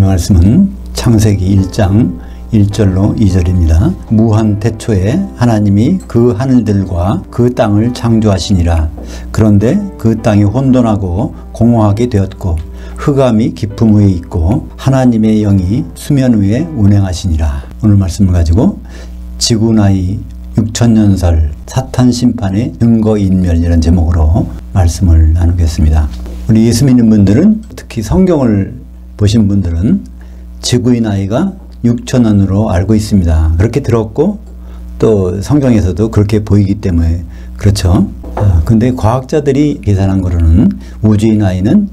오늘 말씀은 창세기 1장 1절로 2절입니다. 무한 태초에 하나님이 그 하늘들과 그 땅을 창조하시니라. 그런데 그 땅이 혼돈하고 공허하게 되었고 흑암이 깊음 위에 있고 하나님의 영이 수면 위에 운행하시니라. 오늘 말씀을 가지고 지구나이 6천년설 사탄 심판의 증거인멸이라는 제목으로 말씀을 나누겠습니다. 우리 예수 믿는 분들은, 특히 성경을 보신 분들은 지구의 나이가 6천년으로 알고 있습니다. 그렇게 들었고 또 성경에서도 그렇게 보이기 때문에 그렇죠. 근데 과학자들이 계산한 거로는 우주의 나이는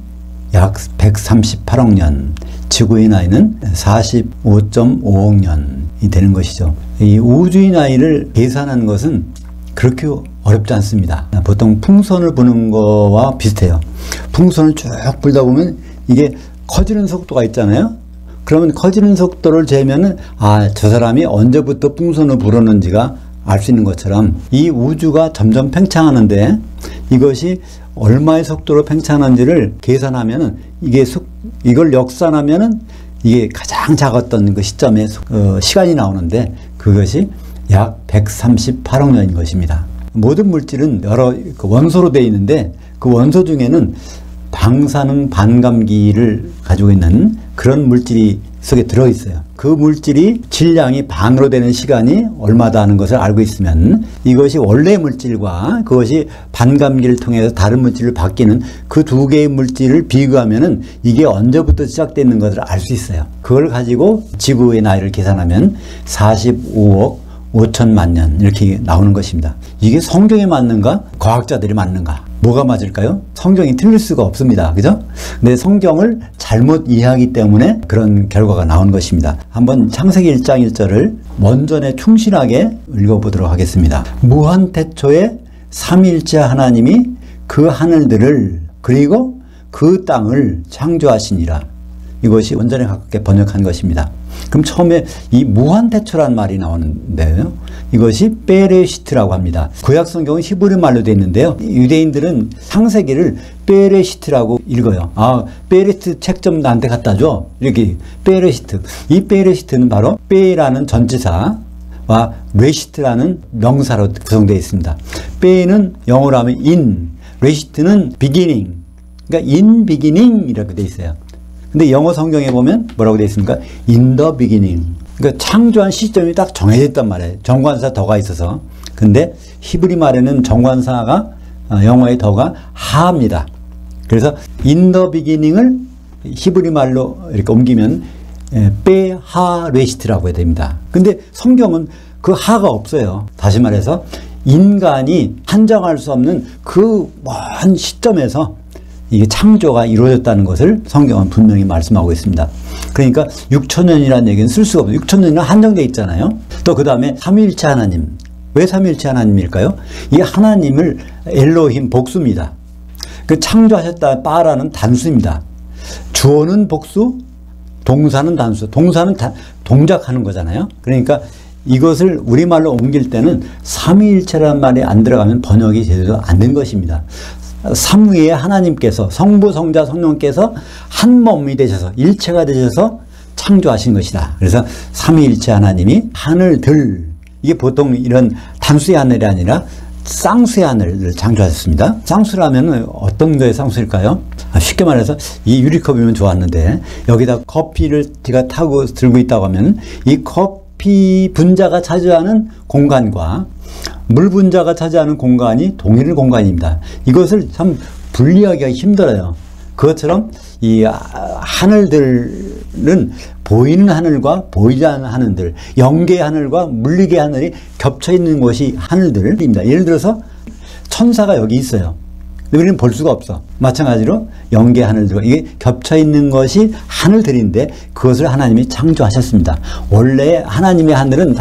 약 138억 년, 지구의 나이는 45.5억 년이 되는 것이죠. 이 우주의 나이를 계산하는 것은 그렇게 어렵지 않습니다. 보통 풍선을 부는 거와 비슷해요. 풍선을 쭉 불다 보면 이게 커지는 속도가 있잖아요. 그러면 커지는 속도를 재면은 저 사람이 언제부터 풍선을 불었는지가 알 수 있는 것처럼 이 우주가 점점 팽창하는데 이것이 얼마의 속도로 팽창하는지를 계산하면은 이걸 역산하면은 이게 가장 작았던 그 시점에 시간이 나오는데 그것이 약 138억 년인 것입니다. 모든 물질은 여러 원소로 되어 있는데 그 원소 중에는 방사능 반감기를 가지고 있는 그런 물질이 속에 들어있어요. 그 물질이 질량이 반으로 되는 시간이 얼마다 하는 것을 알고 있으면 이것이 원래 물질과 그것이 반감기를 통해서 다른 물질을 바뀌는 그 두 개의 물질을 비교하면은 이게 언제부터 시작되는 것을 알 수 있어요. 그걸 가지고 지구의 나이를 계산하면 45억 5천만 년 이렇게 나오는 것입니다. 이게 성경에 맞는가? 과학자들이 맞는가? 뭐가 맞을까요? 성경이 틀릴 수가 없습니다. 그죠? 근데 성경을 잘못 이해하기 때문에 그런 결과가 나온 것입니다. 한번 창세기 1장 1절을 원전에 충실하게 읽어보도록 하겠습니다. 무한 태초에 삼위일체 하나님이 그 하늘들을 그리고 그 땅을 창조하시니라. 이것이 원전에 가깝게 번역한 것입니다. 그럼 처음에 이 무한태초란 말이 나오는데요. 이것이 베레시트라고 합니다. 구약 성경은 히브리 말로 되어 있는데요. 유대인들은 창세기를 베레시트라고 읽어요. 베레시트 책 좀 나한테 갖다 줘. 이렇게 베레시트. 이 베레시트는 바로 베라는 전치사와 레시트라는 명사로 구성되어 있습니다. 베는 영어로 하면 in, 레시트는 beginning. 그러니까 in beginning 이렇게 되어 있어요. 근데 영어 성경에 보면 뭐라고 되어 있습니까? In the beginning. 그러니까 창조한 시점이 딱 정해져 있단 말이에요. 정관사 더가 있어서. 근데 히브리 말에는 정관사가 영어의 더가 하입니다. 그래서 in the beginning을 히브리 말로 이렇게 옮기면 베하레시트라고 해야 됩니다. 근데 성경은 그 하가 없어요. 다시 말해서 인간이 한정할 수 없는 그 먼 시점에서 이게 창조가 이루어졌다는 것을 성경은 분명히 말씀하고 있습니다. 그러니까 6천년이라는 얘기는 쓸 수가 없어요. 6천년은 한정되어 있잖아요. 또 그 다음에 삼위일체 하나님. 왜 삼위일체 하나님일까요? 이 하나님을 엘로힘 복수입니다. 그 창조하셨다 바라는 단수입니다. 주어는 복수, 동사는 단수. 동사는 동작하는 거잖아요. 그러니까 이것을 우리말로 옮길 때는 삼위일체라는 말이 안 들어가면 번역이 제대로 안 된 것입니다. 삼위의 하나님께서 성부, 성자, 성령께서 한 몸이 되셔서 일체가 되셔서 창조하신 것이다. 그래서 삼위일체 하나님이 하늘들, 이게 보통 이런 단수의 하늘이 아니라 쌍수의 하늘을 창조하셨습니다. 쌍수라면 어떤 거의 쌍수일까요? 쉽게 말해서 이 유리컵이면 좋았는데 여기다 커피를 제가 타고 들고 있다고 하면 이 커피 분자가 차지하는 공간과 물 분자가 차지하는 공간이 동일 공간입니다. 이것을 참 분리하기가 힘들어요. 그것처럼 이 하늘들은 보이는 하늘과 보이지 않는 하늘들, 영계의 하늘과 물리계의 하늘이 겹쳐 있는 것이 하늘들입니다. 예를 들어서 천사가 여기 있어요. 우리는 볼 수가 없어. 마찬가지로 영계 하늘들과 이게 겹쳐 있는 것이 하늘들인데 그것을 하나님이 창조하셨습니다. 원래 하나님의 하늘은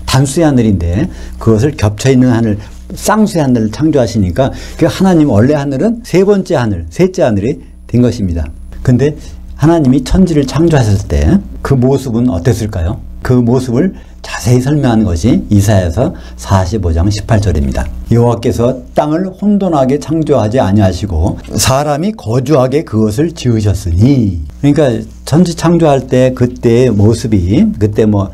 단수의 하늘인데 그것을 겹쳐 있는 하늘, 쌍수의 하늘을 창조하시니까 그 하나님 원래 하늘은 세 번째 하늘, 셋째 하늘이 된 것입니다. 근데 하나님이 천지를 창조하셨을 때 그 모습은 어땠을까요? 그 모습을 자세히 설명하는 것이 이사야서 45장 18절입니다. 여호와께서 땅을 혼돈하게 창조하지 아니하시고 사람이 거주하게 그것을 지으셨으니, 그러니까 천지 창조할 때 그때의 모습이 그때 뭐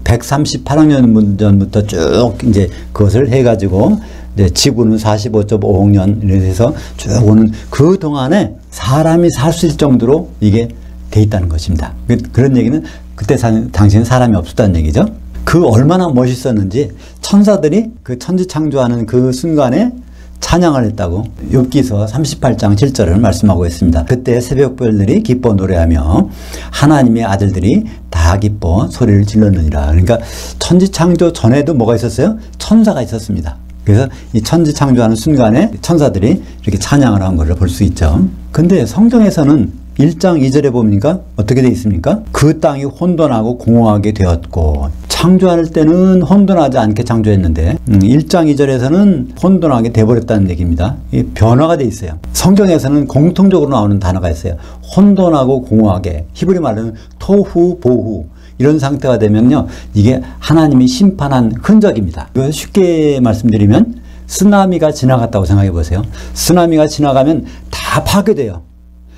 138억 년 전부터 쭉 이제 그것을 해가지고 이제 지구는 45.5억 년 이래서 쭉 오는 그 동안에 사람이 살 수 있을 정도로 이게 돼 있다는 것입니다. 그런 얘기는 그때 당시에는 사람이 없었다는 얘기죠. 그 얼마나 멋있었는지 천사들이 그 천지 창조하는 그 순간에 찬양을 했다고 욥기서 38장 7절을 말씀하고 있습니다. 그때 새벽별들이 기뻐 노래하며 하나님의 아들들이 다 기뻐 소리를 질렀느니라. 그러니까 천지 창조 전에도 뭐가 있었어요? 천사가 있었습니다. 그래서 이 천지 창조하는 순간에 천사들이 이렇게 찬양을 한 것을 볼 수 있죠. 근데 성경에서는 1장 2절에 보니까 어떻게 되어 있습니까? 그 땅이 혼돈하고 공허하게 되었고, 창조할 때는 혼돈하지 않게 창조했는데 1장 2절에서는 혼돈하게 돼버렸다는 얘기입니다. 변화가 되어 있어요. 성경에서는 공통적으로 나오는 단어가 있어요. 혼돈하고 공허하게, 히브리 말로는 토후 보후, 이런 상태가 되면요, 이게 하나님이 심판한 흔적입니다. 이거 쉽게 말씀드리면 쓰나미가 지나갔다고 생각해 보세요. 쓰나미가 지나가면 다 파괴돼요.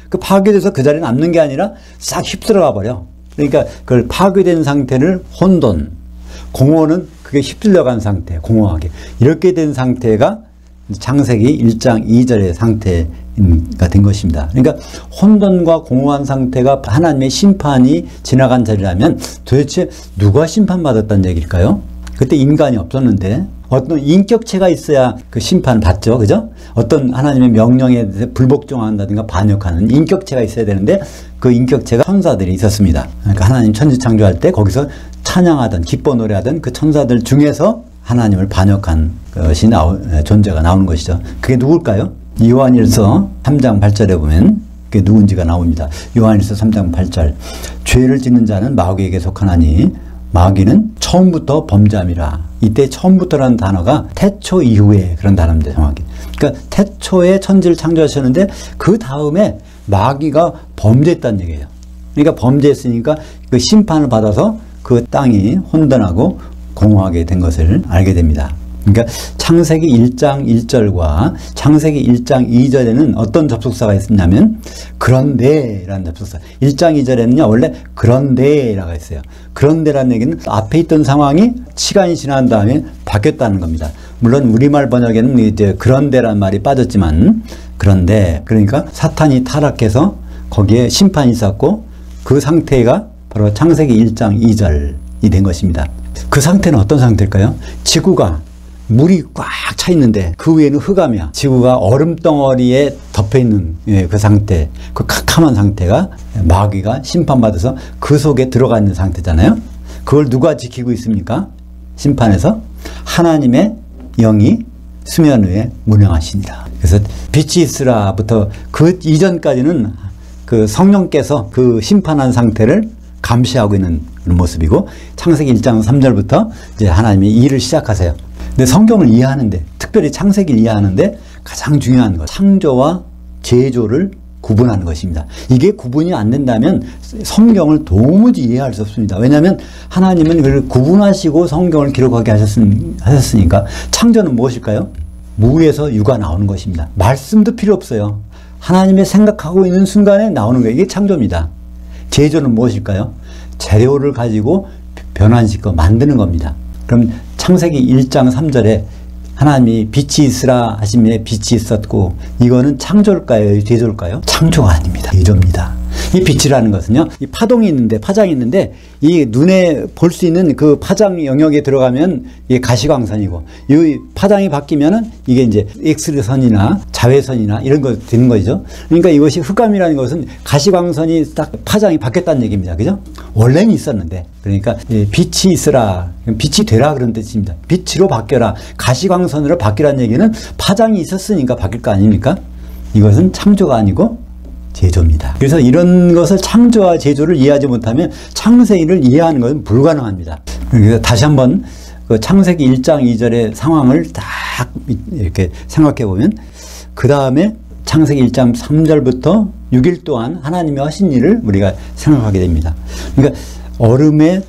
그 파괴돼서 그 자리에 남는 게 아니라 싹 휩쓸어가 버려. 그러니까 그걸 파괴된 상태를 혼돈, 공허는 그게 휩쓸려간 상태, 공허하게. 이렇게 된 상태가 창세기 1장 2절의 상태가 된 것입니다. 그러니까 혼돈과 공허한 상태가 하나님의 심판이 지나간 자리라면 도대체 누가 심판받았다는 얘기일까요? 그때 인간이 없었는데 어떤 인격체가 있어야 그 심판을 받죠. 그죠? 어떤 하나님의 명령에 대해서 불복종한다든가 반역하는 인격체가 있어야 되는데 그 인격체가 천사들이 있었습니다. 그러니까 하나님 천지 창조할 때 거기서 찬양하던 기뻐 노래하던 그 천사들 중에서 하나님을 반역한 것이 존재가 나오는 것이죠. 그게 누굴까요? 요한일서 3장 8절에 보면 그게 누군지가 나옵니다. 요한일서 3장 8절. 죄를 짓는 자는 마귀에게 속하나니 마귀는 처음부터 범죄함이라. 이때 처음부터라는 단어가 태초 이후에 그런 단어입니다. 정확히. 그러니까 태초에 천지를 창조하셨는데 그 다음에 마귀가 범죄했다는 얘기예요. 그러니까 범죄했으니까 그 심판을 받아서 그 땅이 혼돈하고 공허하게 된 것을 알게 됩니다. 그러니까 창세기 1장 1절과 창세기 1장 2절에는 어떤 접속사가 있었냐면 그런데라는 접속사. 1장 2절에는요 원래 그런데라고 했어요. 그런데라는 얘기는 앞에 있던 상황이 시간이 지난 다음에 바뀌었다는 겁니다. 물론 우리말 번역에는 이제 그런데라는 말이 빠졌지만 그런데 그러니까 사탄이 타락해서 거기에 심판이 있었고 그 상태가 바로 창세기 1장 2절이 된 것입니다. 그 상태는 어떤 상태일까요? 지구가 물이 꽉 차 있는데 그 위에는 흑암이야. 지구가 얼음 덩어리에 덮여 있는 그 상태, 그 캄캄한 상태가 마귀가 심판받아서 그 속에 들어가 있는 상태잖아요. 그걸 누가 지키고 있습니까? 심판에서 하나님의 영이 수면 위에 운행하시니라. 그래서 빛이 있으라부터 그 이전까지는 그 성령께서 그 심판한 상태를 감시하고 있는 모습이고 창세기 1장 3절부터 이제 하나님이 일을 시작하세요. 근데 성경을 이해하는데 특별히 창세기를 이해하는데 가장 중요한 것 창조와 제조를 구분하는 것입니다. 이게 구분이 안 된다면 성경을 도무지 이해할 수 없습니다. 왜냐하면 하나님은 그걸 구분하시고 성경을 기록하게 하셨으니까 창조는 무엇일까요? 무에서 유가 나오는 것입니다. 말씀도 필요 없어요. 하나님의 생각하고 있는 순간에 나오는 거예요. 이게 창조입니다. 제조는 무엇일까요? 재료를 가지고 변환시켜 만드는 겁니다. 그럼 창세기 1장 3절에 하나님이 빛이 있으라 하시며 빛이 있었고 이거는 창조일까요? 제조일까요? 창조가 아닙니다. 제조입니다. 이 빛이라는 것은요, 이 파동이 있는데, 파장이 있는데, 이 눈에 볼 수 있는 그 파장 영역에 들어가면 이게 가시광선이고, 이 파장이 바뀌면은 이게 이제 엑스선이나 자외선이나 이런 거 되는 거죠. 그러니까 이것이 흑암이라는 것은 가시광선이 딱 파장이 바뀌었다는 얘기입니다. 그죠? 원래는 있었는데. 그러니까 빛이 있으라, 빛이 되라 그런 뜻입니다. 빛으로 바뀌어라, 가시광선으로 바뀌라는 얘기는 파장이 있었으니까 바뀔 거 아닙니까? 이것은 창조가 아니고 제조입니다. 그래서 이런 것을 창조와 제조를 이해하지 못하면 창세기를 이해하는 것은 불가능합니다. 그래서 다시 한번 그 창세기 1장 2절의 상황을 딱 이렇게 생각해 보면 그 다음에 창세기 1장 3절부터 6일 동안 하나님이 하신 일을 우리가 생각하게 됩니다. 그러니까 얼음에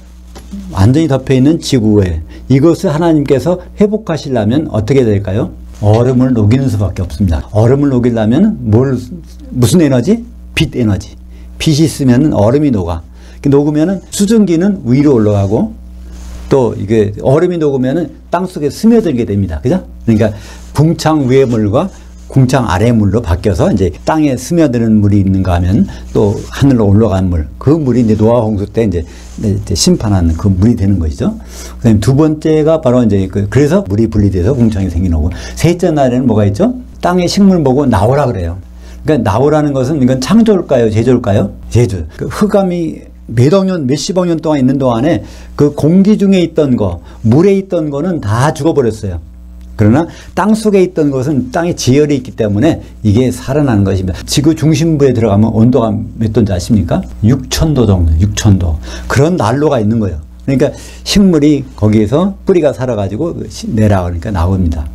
완전히 덮여 있는 지구에 이것을 하나님께서 회복하시려면 어떻게 될까요? 얼음을 녹이는 수밖에 없습니다. 얼음을 녹이려면 무슨 에너지? 빛 에너지. 빛이 있으면 얼음이 녹아. 녹으면은 수증기는 위로 올라가고 또 이게 얼음이 녹으면은 땅 속에 스며들게 됩니다. 그죠? 그러니까 궁창 위의 물과 궁창 아래 물로 바뀌어서 이제 땅에 스며드는 물이 있는가 하면 또 하늘로 올라간 물, 그 물이 이제 노아 홍수 때 이제 심판하는 그 물이 되는 것이죠. 그다음에 두 번째가 바로 이제 그래서 물이 분리돼서 궁창이 생기는 거고, 셋째 날에는 뭐가 있죠? 땅의 식물 보고 나오라 그래요. 그러니까 나오라는 것은 이건 창조일까요? 제조일까요? 제조. 그 흑암이 몇억 년, 몇십억 년 동안 있는 동안에 그 공기 중에 있던 거, 물에 있던 거는 다 죽어버렸어요. 그러나 땅 속에 있던 것은 땅에 지열이 있기 때문에 이게 살아나는 것입니다. 지구 중심부에 들어가면 온도가 몇 도인지 아십니까? 6,000도 정도, 6,000도. 그런 난로가 있는 거예요. 그러니까 식물이 거기에서 뿌리가 살아가지고 내려가니까 나옵니다.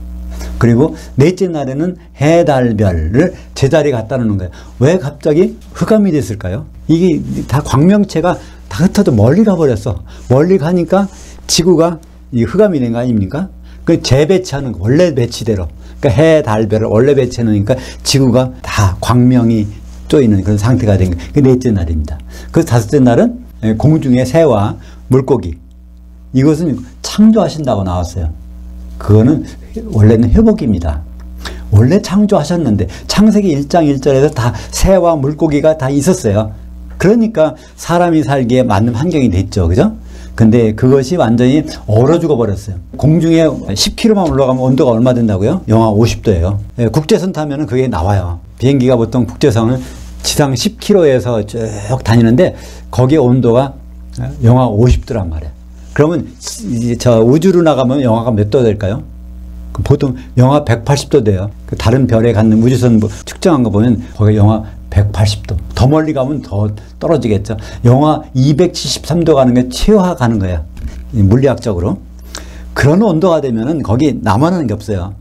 그리고 넷째 날에는 해, 달, 별을 제자리에 갖다 놓는 거예요. 왜 갑자기 흑암이 됐을까요? 이게 다 광명체가 다 흩어져 멀리 가버렸어. 멀리 가니까 지구가 이 흑암이 된 거 아닙니까? 그 재배치하는 거, 원래 배치대로. 그러니까 해, 달, 별을 원래 배치해 놓으니까 지구가 다 광명이 쪼이는 그런 상태가 된 거예요. 그게 넷째 날입니다. 그 다섯째 날은 공중의 새와 물고기. 이것은 창조하신다고 나왔어요. 그거는 원래는 회복입니다. 원래 창조하셨는데 창세기 1장 1절에서 다 새와 물고기가 다 있었어요. 그러니까 사람이 살기에 맞는 환경이 됐죠. 그죠? 근데 그것이 완전히 얼어 죽어 버렸어요. 공중에 10km만 올라가면 온도가 얼마 된다고요? 영하 50도예요. 국제선 타면은 그게 나와요. 비행기가 보통 국제선은 지상 10km에서 쭉 다니는데 거기에 온도가 영하 50도란 말이에요. 그러면 저 우주로 나가면 영하가 몇 도 될까요? 보통 영하 180도 돼요. 다른 별에 갖는 우주선 측정한 거 보면 거기 영하 180도. 더 멀리 가면 더 떨어지겠죠. 영하 273도 가는 게 최하 가는 거예요. 물리학적으로. 그런 온도가 되면은 거기 남아나는 게 없어요.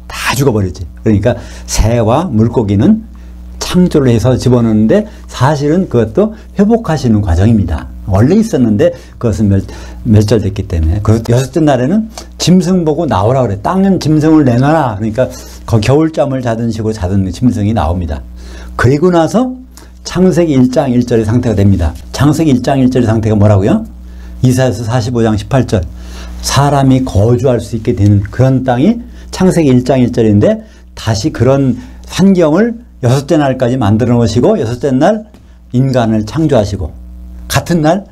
다 죽어버리지. 그러니까 새와 물고기는 창조를 해서 집어넣는데 사실은 그것도 회복하시는 과정입니다. 원래 있었는데 그것은 멸절됐기 때문에. 그리고 여섯째 날에는 짐승 보고 나오라 그래. 땅은 짐승을 내놔라. 그러니까 겨울잠을 자던 식으로 자던 짐승이 나옵니다. 그리고 나서 창세기 1장 1절의 상태가 됩니다. 창세기 1장 1절의 상태가 뭐라고요? 이사야서 45장 18절. 사람이 거주할 수 있게 되는 그런 땅이 창세기 1장 1절인데 다시 그런 환경을 여섯째 날까지 만들어 놓으시고 여섯째 날 인간을 창조하시고 같은 날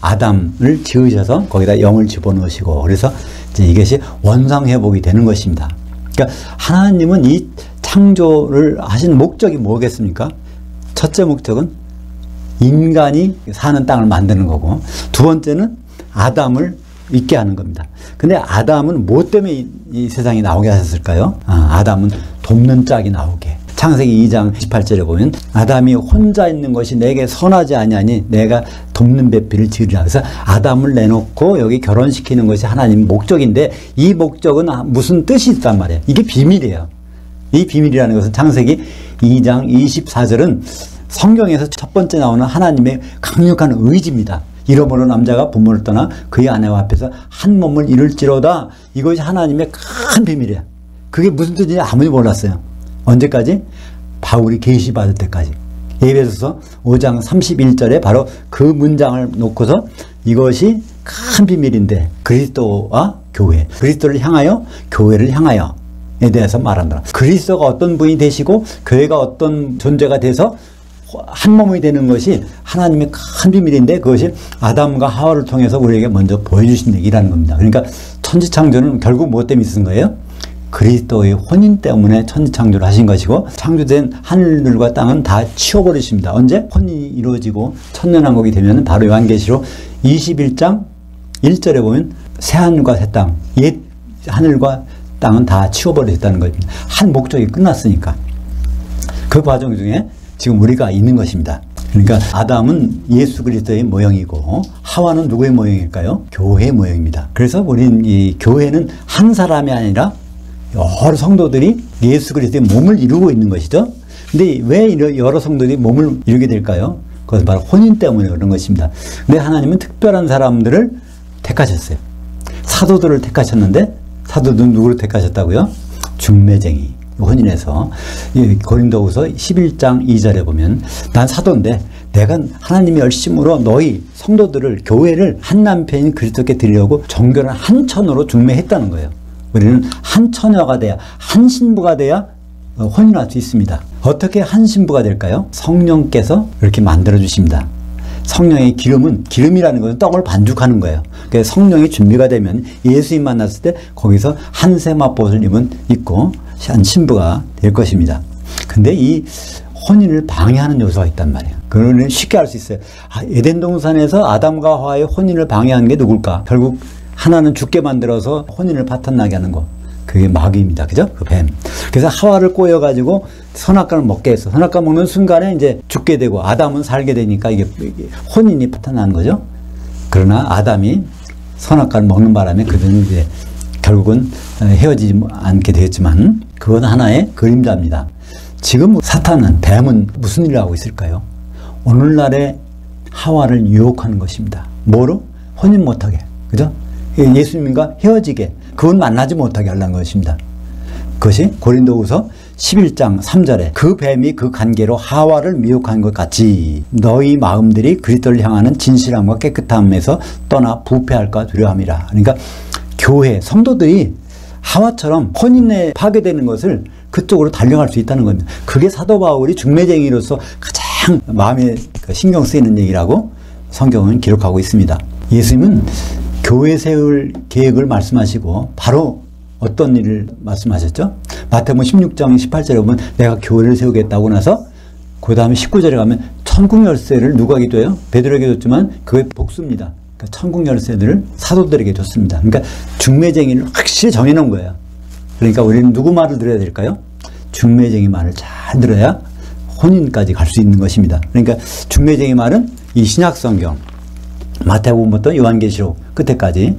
아담을 지으셔서 거기다 영을 집어넣으시고 그래서 이제 이것이 원상회복이 되는 것입니다. 그러니까 하나님은 이 창조를 하신 목적이 뭐겠습니까? 첫째 목적은 인간이 사는 땅을 만드는 거고 두 번째는 아담을 있게 하는 겁니다. 근데 아담은 뭐 때문에 이 세상에 나오게 하셨을까요? 아담은 돕는 짝이 나오게. 창세기 2장 18절에 보면 아담이 혼자 있는 것이 내게 선하지 아니하니 내가 돕는 배필을 지으리라. 그래서 아담을 내놓고 여기 결혼시키는 것이 하나님 목적인데 이 목적은 무슨 뜻이 있단 말이에요. 이게 비밀이에요. 이 비밀이라는 것은 창세기 2장 24절은 성경에서 첫 번째 나오는 하나님의 강력한 의지입니다. 이러므로 남자가 부모를 떠나 그의 아내와 합해서 한 몸을 이룰지로다. 이것이 하나님의 큰 비밀이에요. 그게 무슨 뜻인지 아무리 몰랐어요. 언제까지? 바울이 계시받을 때까지. 에베소서 5장 31절에 바로 그 문장을 놓고서 이것이 큰 비밀인데 그리스도와 교회, 그리스도를 향하여 교회를 향하여에 대해서 말한다. 그리스도가 어떤 분이 되시고 교회가 어떤 존재가 돼서 한 몸이 되는 것이 하나님의 큰 비밀인데 그것이 아담과 하와를 통해서 우리에게 먼저 보여주신 얘기라는 겁니다. 그러니까 천지창조는 결국 무엇 때문에 있었던 거예요? 그리스도의 혼인 때문에 천지창조를 하신 것이고 창조된 하늘과 땅은 다 치워버리십니다. 언제? 혼인이 이루어지고 천년왕국이 되면 바로 요한계시록 21장 1절에 보면 새하늘과 새 땅, 옛 하늘과 땅은 다 치워버리셨다는 겁니다. 한 목적이 끝났으니까. 그 과정 중에 지금 우리가 있는 것입니다. 그러니까 아담은 예수 그리스도의 모형이고 하와는 누구의 모형일까요? 교회의 모형입니다. 그래서 우리는 이 교회는 한 사람이 아니라 여러 성도들이 예수 그리스도의 몸을 이루고 있는 것이죠. 근데 왜 여러 성도들이 몸을 이루게 될까요? 그것은 바로 혼인 때문에 그런 것입니다. 근데 하나님은 특별한 사람들을 택하셨어요. 사도들을 택하셨는데 사도들은 누구를 택하셨다고요? 중매쟁이. 혼인에서 이 고린도후서 11장 2절에 보면 난 사도인데 내가 하나님의 열심으로 너희 성도들을 교회를 한 남편인 그리스도께 드리려고 정결한 한 처녀로 중매했다는 거예요. 우리는 한 처녀가 돼야 한 신부가 돼야 혼인할 수 있습니다. 어떻게 한 신부가 될까요? 성령께서 이렇게 만들어 주십니다. 성령의 기름은 기름이라는 것은 떡을 반죽하는 거예요. 그래서 성령이 준비가 되면 예수님 만났을 때 거기서 한 세마포를 입고 한 신부가 될 것입니다. 근데 이 혼인을 방해하는 요소가 있단 말이에요. 그거는 쉽게 알 수 있어요. 에덴 동산에서 아담과 하와의 혼인을 방해하는 게 누굴까? 결국 하나는 죽게 만들어서 혼인을 파탄나게 하는 거. 그게 마귀입니다. 그죠? 그 뱀. 그래서 하와를 꼬여가지고 선악과를 먹게 했어. 선악과 먹는 순간에 이제 죽게 되고 아담은 살게 되니까 이게 혼인이 파탄나는 거죠. 그러나 아담이 선악과를 먹는 바람에 그들은 이제 결국은 헤어지지 않게 되었지만 그건 하나의 그림자입니다. 지금 사탄은, 뱀은 무슨 일을 하고 있을까요? 오늘날의 하와를 유혹하는 것입니다. 뭐로? 혼인 못하게. 그죠? 예수님과 헤어지게. 그건 만나지 못하게 하려는 것입니다. 그것이 고린도후서 11장 3절에 그 뱀이 그 관계로 하와를 미혹한 것 같이 너희 마음들이 그리스도를 향하는 진실함과 깨끗함에서 떠나 부패할까 두려움이라. 그러니까 교회, 성도들이 하와처럼 혼인에 파괴되는 것을 그쪽으로 달려갈 수 있다는 겁니다. 그게 사도 바울이 중매쟁이로서 가장 마음에 신경 쓰이는 얘기라고 성경은 기록하고 있습니다. 예수님은 교회 세울 계획을 말씀하시고 바로 어떤 일을 말씀하셨죠? 마태복음 16장 18절에 보면 내가 교회를 세우겠다고 나서 그 다음에 19절에 가면 천국 열쇠를 누구에게 줘요? 베드로에게 줬지만 그게 복수입니다. 그러니까 천국 열쇠들을 사도들에게 줬습니다. 그러니까 중매쟁이를 확실히 정해놓은 거예요. 그러니까 우리는 누구 말을 들어야 될까요? 중매쟁이 말을 잘 들어야 혼인까지 갈 수 있는 것입니다. 그러니까 중매쟁이 말은 이 신약성경 마태복음부터 요한계시록 끝에까지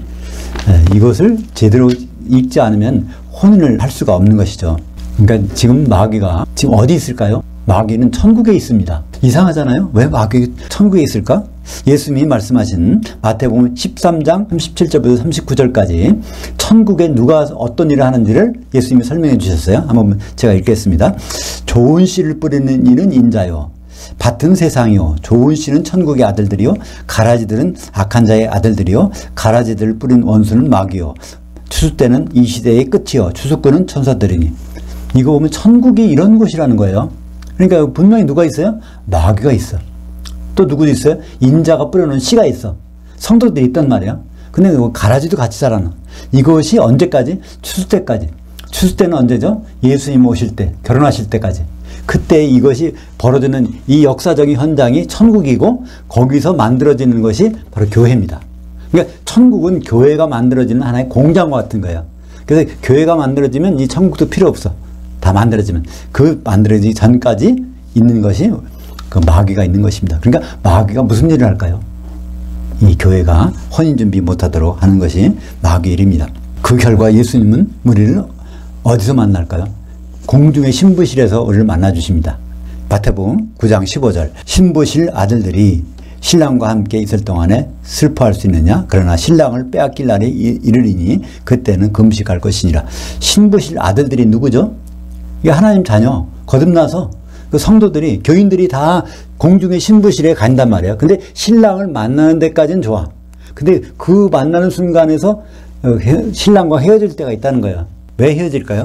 이것을 제대로 읽지 않으면 혼인을 할 수가 없는 것이죠. 그러니까 지금 마귀가 지금 어디 있을까요? 마귀는 천국에 있습니다. 이상하잖아요. 왜 마귀가 천국에 있을까? 예수님이 말씀하신 마태복음 13장 37절부터 39절까지 천국에 누가 어떤 일을 하는지를 예수님이 설명해 주셨어요. 한번 제가 읽겠습니다. 좋은 씨를 뿌리는 이는 인자요, 밭은 세상이요, 좋은 씨는 천국의 아들들이요, 가라지들은 악한 자의 아들들이요, 가라지들을 뿌린 원수는 마귀요, 추수 때는 이 시대의 끝이요, 추수꾼은 천사들이니. 이거 보면 천국이 이런 곳이라는 거예요. 그러니까 분명히 누가 있어요? 마귀가 있어. 또 누구 있어요? 인자가 뿌려놓은 씨가 있어. 성도들이 있단 말이에요. 근데 가라지도 같이 자라나. 이것이 언제까지? 추수 때까지. 추수 때는 언제죠? 예수님 오실 때, 결혼하실 때까지. 그때 이것이 벌어지는 이 역사적인 현장이 천국이고 거기서 만들어지는 것이 바로 교회입니다. 그러니까 천국은 교회가 만들어지는 하나의 공장과 같은 거예요. 그래서 교회가 만들어지면 이 천국도 필요 없어. 다 만들어지면. 그 만들어지기 전까지 있는 것이 그 마귀가 있는 것입니다. 그러니까 마귀가 무슨 일을 할까요? 이 교회가 혼인 준비 못하도록 하는 것이 마귀의 일입니다. 그 결과 예수님은 우리를 어디서 만날까요? 공중의 신부실에서 우리를 만나주십니다. 마태복음 9장 15절 신부실 아들들이 신랑과 함께 있을 동안에 슬퍼할 수 있느냐? 그러나 신랑을 빼앗길 날이 이르리니 그때는 금식할 것이니라. 신부실 아들들이 누구죠? 이게 하나님 자녀, 거듭나서 그 성도들이, 교인들이 다 공중의 신부실에 간단 말이에요. 근데 신랑을 만나는 데까지는 좋아. 근데 그 만나는 순간에서 신랑과 헤어질 때가 있다는 거예요. 왜 헤어질까요?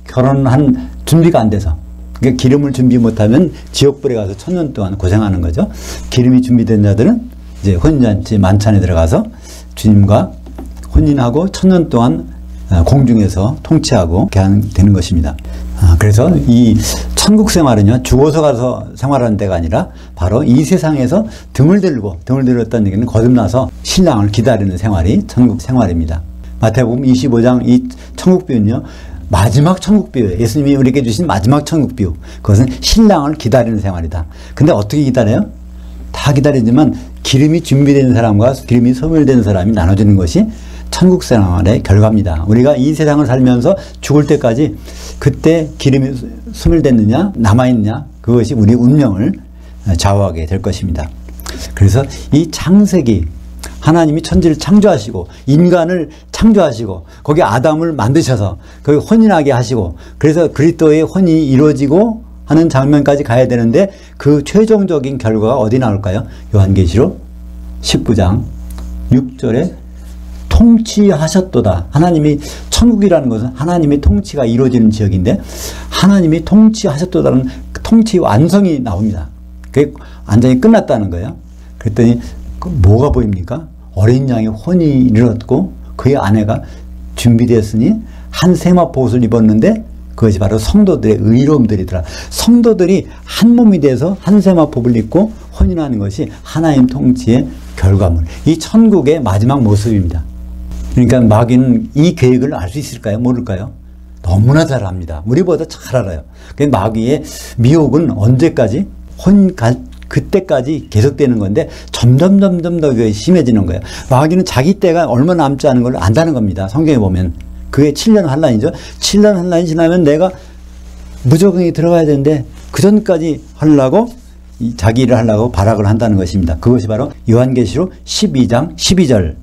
결혼한 준비가 안 돼서. 그러니까 기름을 준비 못하면 지옥불에 가서 1000년 동안 고생하는 거죠. 기름이 준비된 자들은 이제 혼인잔치 만찬에 들어가서 주님과 혼인하고 1000년 동안 공중에서 통치하고 이렇게 되는 것입니다. 그래서 이 천국 생활은요, 죽어서 가서 생활하는 데가 아니라 바로 이 세상에서 등을 들었다는 얘기는 거듭나서 신랑을 기다리는 생활이 천국 생활입니다. 마태복음 25장 이 천국 비유는요, 마지막 천국 비유예요. 예수님이 우리에게 주신 마지막 천국 비유. 그것은 신랑을 기다리는 생활이다. 근데 어떻게 기다려요? 다 기다리지만 기름이 준비된 사람과 기름이 소멸된 사람이 나눠지는 것이 천국 생활의 결과입니다. 우리가 이 세상을 살면서 죽을 때까지 그때 기름이 소멸됐느냐 남아있느냐 그것이 우리 운명을 좌우하게 될 것입니다. 그래서 이 창세기 하나님이 천지를 창조하시고 인간을 창조하시고 거기 아담을 만드셔서 거기 혼인하게 하시고 그래서 그리스도의 혼인이 이루어지고 하는 장면까지 가야 되는데 그 최종적인 결과가 어디 나올까요? 요한계시록 19장 6절에 통치하셨도다. 하나님이 천국이라는 것은 하나님의 통치가 이루어지는 지역인데 하나님이 통치하셨도다는 통치 완성이 나옵니다. 그게 완전히 끝났다는 거예요. 그랬더니 뭐가 보입니까? 어린 양의 혼이 이르렀고 그의 아내가 준비되었으니 한 세마포 옷을 입었는데 그것이 바로 성도들의 의로움들이더라. 성도들이 한 몸이 돼서 한 세마포를 입고 혼인하는 것이 하나님 통치의 결과물. 이 천국의 마지막 모습입니다. 그러니까 마귀는 이 계획을 알 수 있을까요? 모를까요? 너무나 잘 압니다. 우리보다 잘 알아요. 마귀의 미혹은 언제까지? 그때까지 계속되는 건데 점점 더 심해지는 거예요. 마귀는 자기 때가 얼마 남지 않은 걸 안다는 겁니다. 성경에 보면. 그게 7년 환란이죠. 7년 환란이 지나면 내가 무조건이 들어가야 되는데 그 전까지 하려고 자기 일을 하려고 발악을 한다는 것입니다. 그것이 바로 요한계시록 12장 12절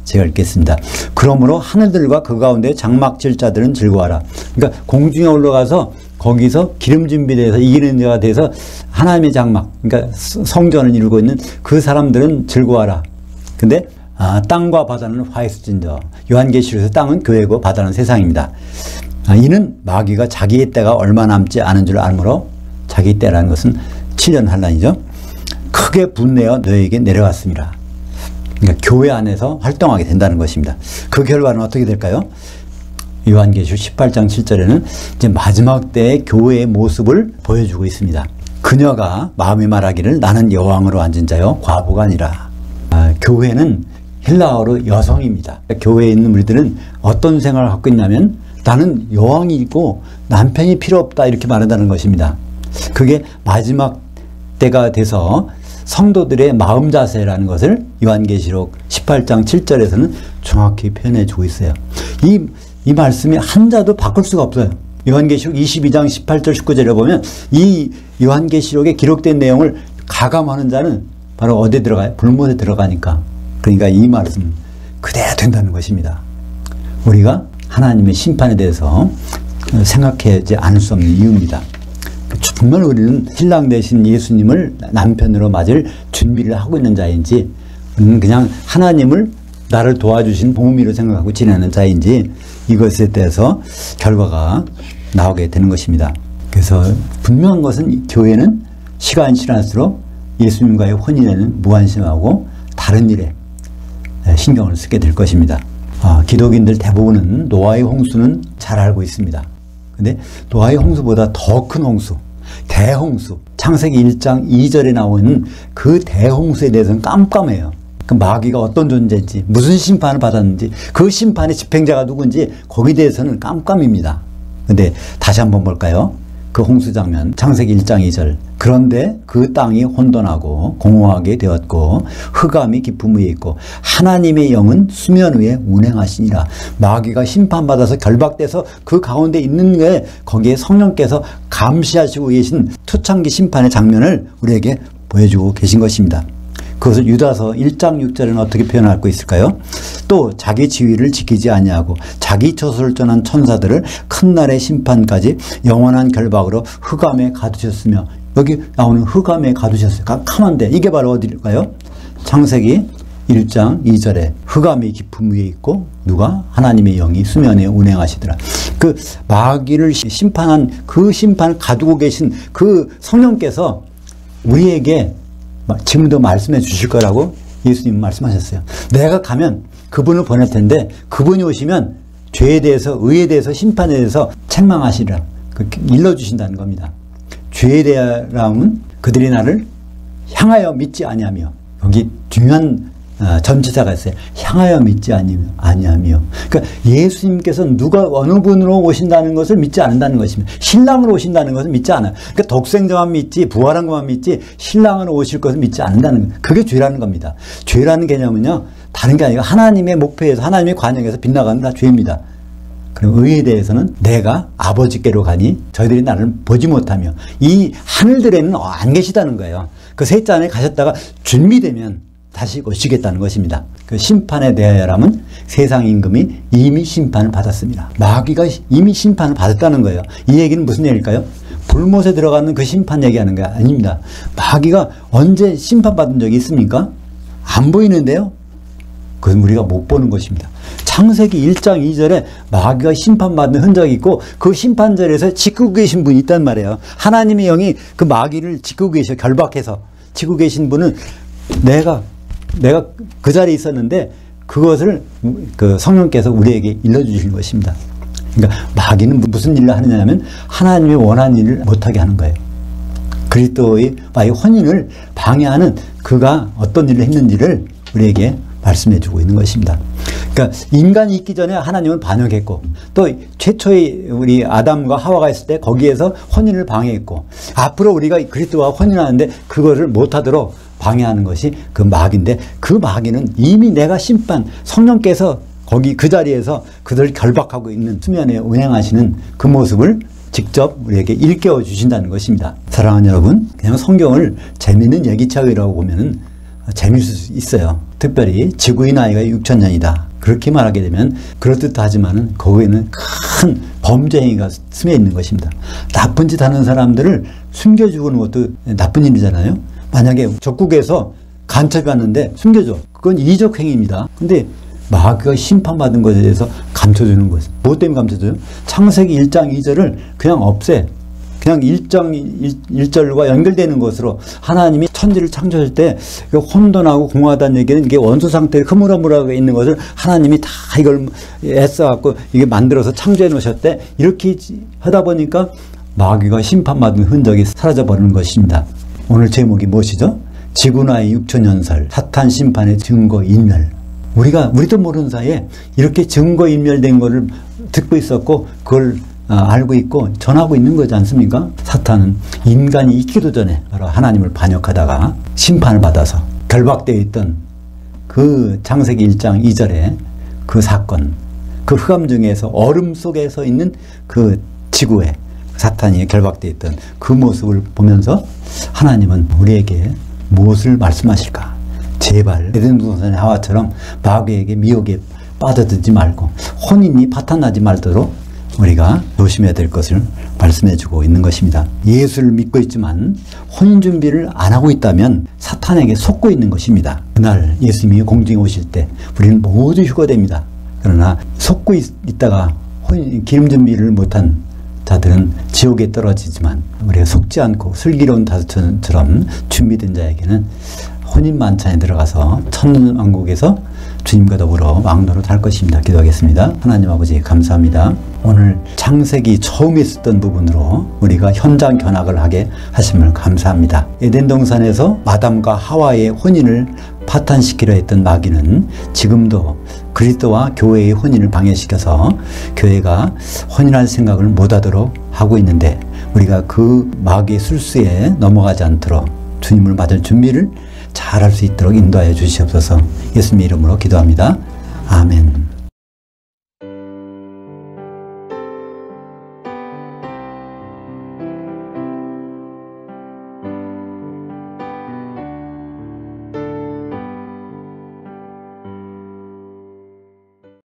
제가 읽겠습니다. 그러므로 하늘들과 그 가운데 장막 칠 자들은 즐거워하라. 그러니까 공중에 올라가서 거기서 기름 준비돼서 이기는 자가 돼서 하나님의 장막, 그러니까 성전을 이루고 있는 그 사람들은 즐거워하라. 근데 땅과 바다는 화했을진저. 요한계시록에서 땅은 교회고 바다는 세상입니다. 이는 마귀가 자기의 때가 얼마 남지 않은 줄 알므로 자기 때라는 것은 7년 환란이죠. 크게 분내어 너에게 내려갔습니다. 그러니까 교회 안에서 활동하게 된다는 것입니다. 그 결과는 어떻게 될까요? 요한계시록 18장 7절에는 이제 마지막 때의 교회의 모습을 보여주고 있습니다. 그녀가 마음이 말하기를 나는 여왕으로 앉은 자요 과부가 아니라. 교회는 헬라어로 여성입니다. 교회에 있는 우리들은 어떤 생각을 갖고 있냐면 나는 여왕이고 남편이 필요 없다 이렇게 말한다는 것입니다. 그게 마지막 때가 돼서 성도들의 마음 자세라는 것을 요한계시록 18장 7절에서는 정확히 표현해 주고 있어요. 이 말씀이 한자도 바꿀 수가 없어요. 요한계시록 22장 18절 19절에 보면 이 요한계시록에 기록된 내용을 가감하는 자는 바로 어디에 들어가요? 불못에 들어가니까. 그러니까 이 말씀 그대로 된다는 것입니다. 우리가 하나님의 심판에 대해서 생각하지 않을 수 없는 이유입니다. 정말 우리는 신랑 되신 예수님을 남편으로 맞을 준비를 하고 있는 자인지 그냥 하나님을 나를 도와주신 보험이로 생각하고 지내는 자인지 이것에 대해서 결과가 나오게 되는 것입니다. 그래서 분명한 것은 교회는 시간이 지날수록 예수님과의 혼인에는 무관심하고 다른 일에 신경을 쓰게 될 것입니다. 기독인들 대부분은 노아의 홍수는 잘 알고 있습니다. 근데 노아의 홍수보다 더 큰 홍수, 대홍수, 창세기 1장 2절에 나오는 그 대홍수에 대해서는 깜깜해요. 그 마귀가 어떤 존재인지, 무슨 심판을 받았는지, 그 심판의 집행자가 누군지 거기에 대해서는 깜깜입니다. 근데 다시 한번 볼까요? 그 홍수 장면, 창세기 1장 2절. 그런데 그 땅이 혼돈하고 공허하게 되었고 흑암이 깊음 위에 있고 하나님의 영은 수면 위에 운행하시니라. 마귀가 심판받아서 결박돼서 그 가운데 있는 게 거기에 성령께서 감시하시고 계신 초창기 심판의 장면을 우리에게 보여주고 계신 것입니다. 그것을 유다서 1장 6절에는 어떻게 표현할 수 있을까요? 또 자기 지위를 지키지 아니하고 자기 처소를 떠난 천사들을 큰 날의 심판까지 영원한 결박으로 흑암에 가두셨으며, 여기 나오는 흑암에 가두셨어요. 깜깜한데 이게 바로 어디일까요? 창세기 1장 2절에 흑암이 깊음 위에 있고 누가? 하나님의 영이 수면에 운행하시더라. 그 마귀를 심판한 그 심판을 가두고 계신 그 성령께서 우리에게 지금도 말씀해 주실 거라고 예수님 말씀하셨어요. 내가 가면 그분을 보낼 텐데 그분이 오시면 죄에 대해서, 의에 대해서, 심판에 대해서 책망하시리라. 일러주신다는 겁니다. 죄에 대하여는 그들이 나를 향하여 믿지 아니하며, 여기 중요한 전치사가 있어요. 향하여 믿지 아니하며. 그러니까 예수님께서 누가 어느 분으로 오신다는 것을 믿지 않는다는 것입니다. 신랑으로 오신다는 것을 믿지 않아요. 그러니까 독생자만 믿지, 부활한 것만 믿지, 신랑으로 오실 것을 믿지 않는다는 거예요. 그게 죄라는 겁니다. 죄라는 개념은요, 다른 게 아니고 하나님의 목표에서, 하나님의 관영에서 빗나가는 다 죄입니다. 그리고 의에 대해서는 내가 아버지께로 가니 저희들이 나를 보지 못하며, 이 하늘들에는 안 계시다는 거예요. 그 셋째 안에 가셨다가 준비되면 다시 오시겠다는 것입니다. 그 심판에 대하여라면 세상 임금이 이미 심판을 받았습니다. 마귀가 이미 심판을 받았다는 거예요. 이 얘기는 무슨 얘기일까요? 불못에 들어가는 그 심판 얘기하는 게 아닙니다. 마귀가 언제 심판받은 적이 있습니까? 안 보이는데요. 그건 우리가 못 보는 것입니다. 창세기 1장 2절에 마귀가 심판받는 흔적이 있고 그 심판절에서 지키고 계신 분이 있단 말이에요. 하나님의 영이 그 마귀를 지키고 계셔. 결박해서 지키고 계신 분은 내가 그 자리에 있었는데 그것을 그 성령께서 우리에게 일러주시는 것입니다. 그러니까 마귀는 무슨 일을 하느냐면 하나님이 원하는 일을 못하게 하는 거예요. 그리스도와의 혼인을 방해하는 그가 어떤 일을 했는지를 우리에게 말씀해주고 있는 것입니다. 그러니까 인간이 있기 전에 하나님은 반역했고 또 최초의 우리 아담과 하와가 있을 때 거기에서 혼인을 방해했고 앞으로 우리가 그리스도와 혼인하는데 그거를 못하도록 방해하는 것이 그 마귀인데 그 마귀는 이미 내가 심판 성령께서 거기 그 자리에서 그들을 결박하고 있는 수면에 운행하시는 그 모습을 직접 우리에게 일깨워 주신다는 것입니다. 사랑하는 여러분, 그냥 성경을 재미있는 얘기차기라고 보면은 재미있을 수 있어요. 특별히 지구의 나이가 6,000년이다. 그렇게 말하게 되면 그럴듯하지만은 거기에는 큰 범죄행위가 스며 있는 것입니다. 나쁜 짓 하는 사람들을 숨겨 죽이는 것도 나쁜 일이잖아요. 만약에 적국에서 간첩이 왔는데 숨겨줘. 그건 이적 행위입니다. 근데 마귀가 심판받은 것에 대해서 감춰주는 것은 무엇 때문에 감춰줘요? 창세기 1장 2절을 그냥 없애. 그냥 1장 1절과 연결되는 것으로 하나님이 천지를 창조할 때 혼돈하고 공허하다는 얘기는 이게 원소 상태에 흐물흐물하게 있는 것을 하나님이 다 이걸 애써갖고 이게 만들어서 창조해 놓으셨대. 이렇게 하다 보니까 마귀가 심판받은 흔적이 사라져버리는 것입니다. 오늘 제목이 무엇이죠? 지구나이 6,000년설 사탄 심판의 증거인멸. 우리도 모르는 사이에 이렇게 증거인멸된 것을 듣고 있었고 그걸 알고 있고 전하고 있는 거지 않습니까? 사탄은 인간이 있기도 전에 바로 하나님을 반역하다가 심판을 받아서 결박되어 있던 그 창세기 1장 2절에 그 사건, 그 흑암 중에서 얼음 속에서 있는 그 지구에 사탄이 결박되어 있던 그 모습을 보면서 하나님은 우리에게 무엇을 말씀하실까? 제발 에덴 동산의 하와처럼 마귀에게 미혹에 빠져들지 말고 혼인이 파탄나지 말도록 우리가 조심해야 될 것을 말씀해 주고 있는 것입니다. 예수를 믿고 있지만 혼인 준비를 안 하고 있다면 사탄에게 속고 있는 것입니다. 그날 예수님이 공중에 오실 때 우리는 모두 휴거됩니다. 그러나 속고 있다가 기름 준비를 못한 자들은 지옥에 떨어지지만 우리가 속지 않고 슬기로운 다수처럼 준비된 자에게는 혼인 만찬에 들어가서 천년왕국에서 주님과 더불어 왕노릇 할 것입니다. 기도하겠습니다. 하나님 아버지 감사합니다. 오늘 창세기 처음에 있었던 부분으로 우리가 현장 견학을 하게 하심을 감사합니다. 에덴 동산에서 아담과 하와의 혼인을 파탄시키려 했던 마귀는 지금도 그리스도와 교회의 혼인을 방해시켜서 교회가 혼인할 생각을 못하도록 하고 있는데 우리가 그 마귀의 술수에 넘어가지 않도록 주님을 맞을 준비를 잘할 수 있도록 인도하여 주시옵소서. 예수님의 이름으로 기도합니다. 아멘.